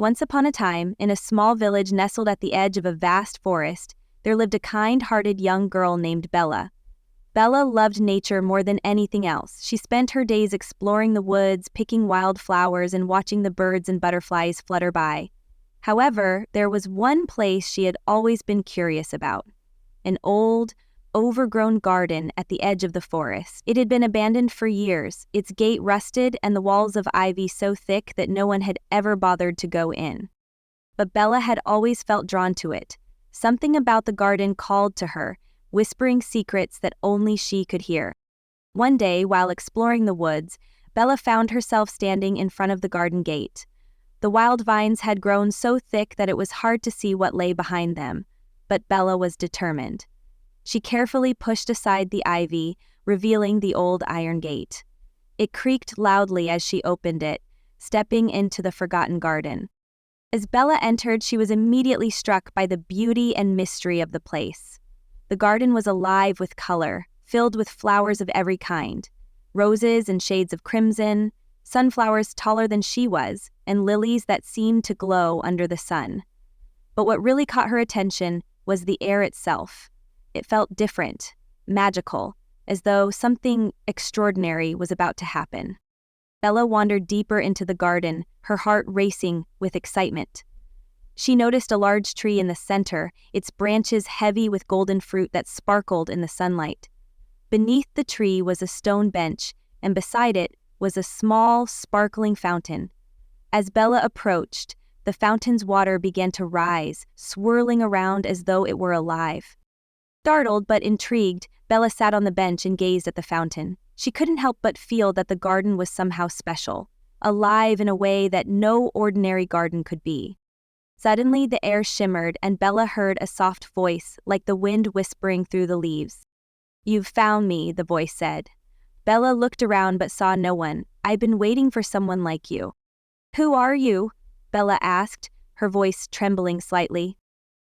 Once upon a time, in a small village nestled at the edge of a vast forest, there lived a kind-hearted young girl named Bella. Bella loved nature more than anything else. She spent her days exploring the woods, picking wild flowers, and watching the birds and butterflies flutter by. However, there was one place she had always been curious about: an old, overgrown garden at the edge of the forest. It had been abandoned for years, its gate rusted and the walls of ivy so thick that no one had ever bothered to go in. But Bella had always felt drawn to it. Something about the garden called to her, whispering secrets that only she could hear. One day, while exploring the woods, Bella found herself standing in front of the garden gate. The wild vines had grown so thick that it was hard to see what lay behind them, but Bella was determined. She carefully pushed aside the ivy, revealing the old iron gate. It creaked loudly as she opened it, stepping into the forgotten garden. As Bella entered, she was immediately struck by the beauty and mystery of the place. The garden was alive with color, filled with flowers of every kind: roses in shades of crimson, sunflowers taller than she was, and lilies that seemed to glow under the sun. But what really caught her attention was the air itself. It felt different, magical, as though something extraordinary was about to happen. Bella wandered deeper into the garden, her heart racing with excitement. She noticed a large tree in the center, its branches heavy with golden fruit that sparkled in the sunlight. Beneath the tree was a stone bench, and beside it was a small, sparkling fountain. As Bella approached, the fountain's water began to rise, swirling around as though it were alive. Startled but intrigued, Bella sat on the bench and gazed at the fountain. She couldn't help but feel that the garden was somehow special, alive in a way that no ordinary garden could be. Suddenly, the air shimmered and Bella heard a soft voice, like the wind whispering through the leaves. "You've found me," the voice said. Bella looked around but saw no one. "I've been waiting for someone like you." "Who are you?" Bella asked, her voice trembling slightly.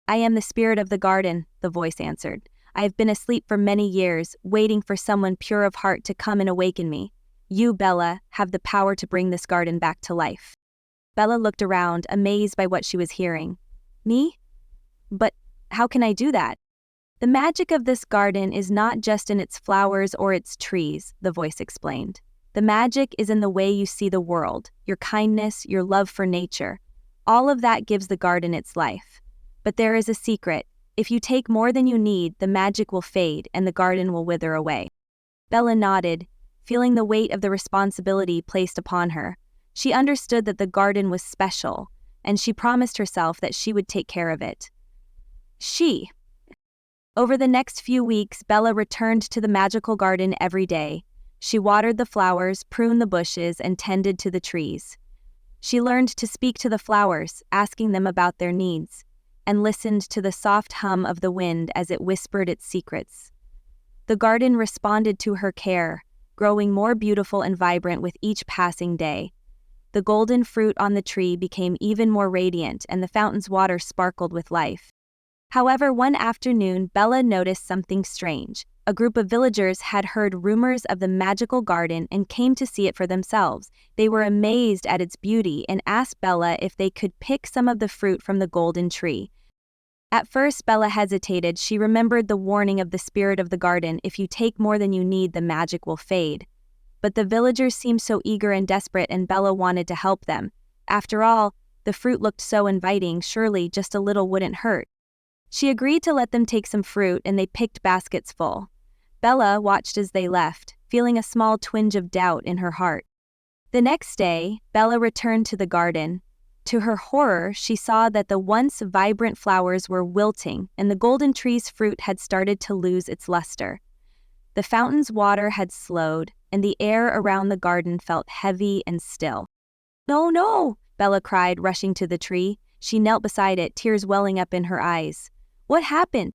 "I am the spirit of the garden," the voice answered. "I have been asleep for many years, waiting for someone pure of heart to come and awaken me. You, Bella, have the power to bring this garden back to life." Bella looked around, amazed by what she was hearing. "Me? But how can I do that?" "The magic of this garden is not just in its flowers or its trees," the voice explained. "The magic is in the way you see the world, your kindness, your love for nature. All of that gives the garden its life. But there is a secret. If you take more than you need, the magic will fade and the garden will wither away." Bella nodded, feeling the weight of the responsibility placed upon her. She understood that the garden was special, and she promised herself that she would take care of it. Over the next few weeks, Bella returned to the magical garden every day. She watered the flowers, pruned the bushes, and tended to the trees. She learned to speak to the flowers, asking them about their needs, and listened to the soft hum of the wind as it whispered its secrets. The garden responded to her care, growing more beautiful and vibrant with each passing day. The golden fruit on the tree became even more radiant, and the fountain's water sparkled with life. However, one afternoon, Bella noticed something strange. A group of villagers had heard rumors of the magical garden and came to see it for themselves. They were amazed at its beauty and asked Bella if they could pick some of the fruit from the golden tree. At first, Bella hesitated. She remembered the warning of the spirit of the garden: "If you take more than you need, the magic will fade." But the villagers seemed so eager and desperate, and Bella wanted to help them. After all, the fruit looked so inviting, surely just a little wouldn't hurt. She agreed to let them take some fruit, and they picked baskets full. Bella watched as they left, feeling a small twinge of doubt in her heart. The next day, Bella returned to the garden. To her horror, she saw that the once vibrant flowers were wilting, and the golden tree's fruit had started to lose its luster. The fountain's water had slowed, and the air around the garden felt heavy and still. "No, no!" Bella cried, rushing to the tree. She knelt beside it, tears welling up in her eyes. "What happened?"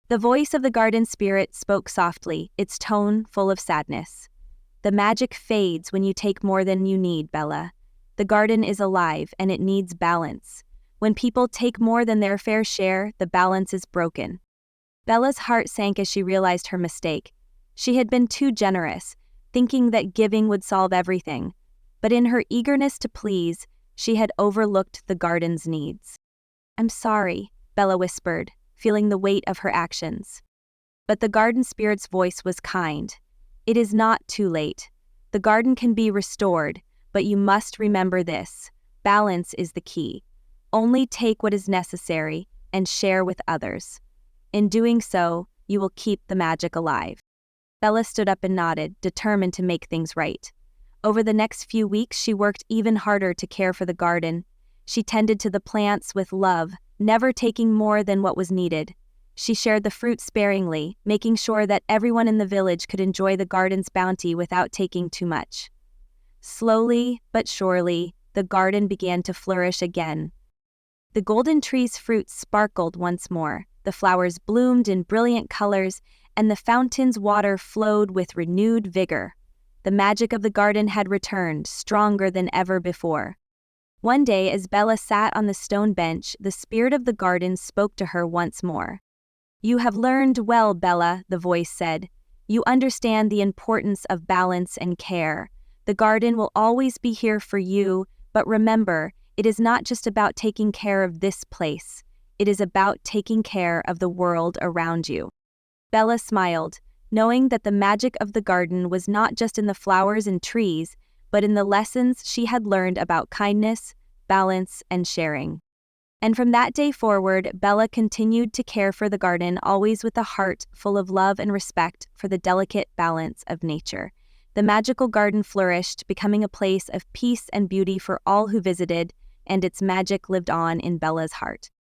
The voice of the garden spirit spoke softly, its tone full of sadness. "The magic fades when you take more than you need, Bella. The garden is alive, and it needs balance. When people take more than their fair share, the balance is broken." Bella's heart sank as she realized her mistake. She had been too generous, thinking that giving would solve everything. But in her eagerness to please, She had overlooked the garden's needs. "I'm sorry," Bella whispered, feeling the weight of her actions. But the garden spirit's voice was kind. "It is not too late. The garden can be restored, but you must remember this: balance is the key. Only take what is necessary and share with others. In doing so, you will keep the magic alive." Bella stood up and nodded, determined to make things right. Over the next few weeks, she worked even harder to care for the garden. She tended to the plants with love, never taking more than what was needed. She shared the fruit sparingly, making sure that everyone in the village could enjoy the garden's bounty without taking too much. Slowly but surely, the garden began to flourish again. The golden tree's fruit sparkled once more, the flowers bloomed in brilliant colors, and the fountain's water flowed with renewed vigor. The magic of the garden had returned, stronger than ever before. One day, as Bella sat on the stone bench, the spirit of the garden spoke to her once more. "You have learned well, Bella," the voice said. "You understand the importance of balance and care. The garden will always be here for you, but remember, it is not just about taking care of this place. It is about taking care of the world around you." Bella smiled, knowing that the magic of the garden was not just in the flowers and trees, but in the lessons she had learned about kindness, balance, and sharing. And from that day forward, Bella continued to care for the garden, always with a heart full of love and respect for the delicate balance of nature. The magical garden flourished, becoming a place of peace and beauty for all who visited, and its magic lived on in Bella's heart.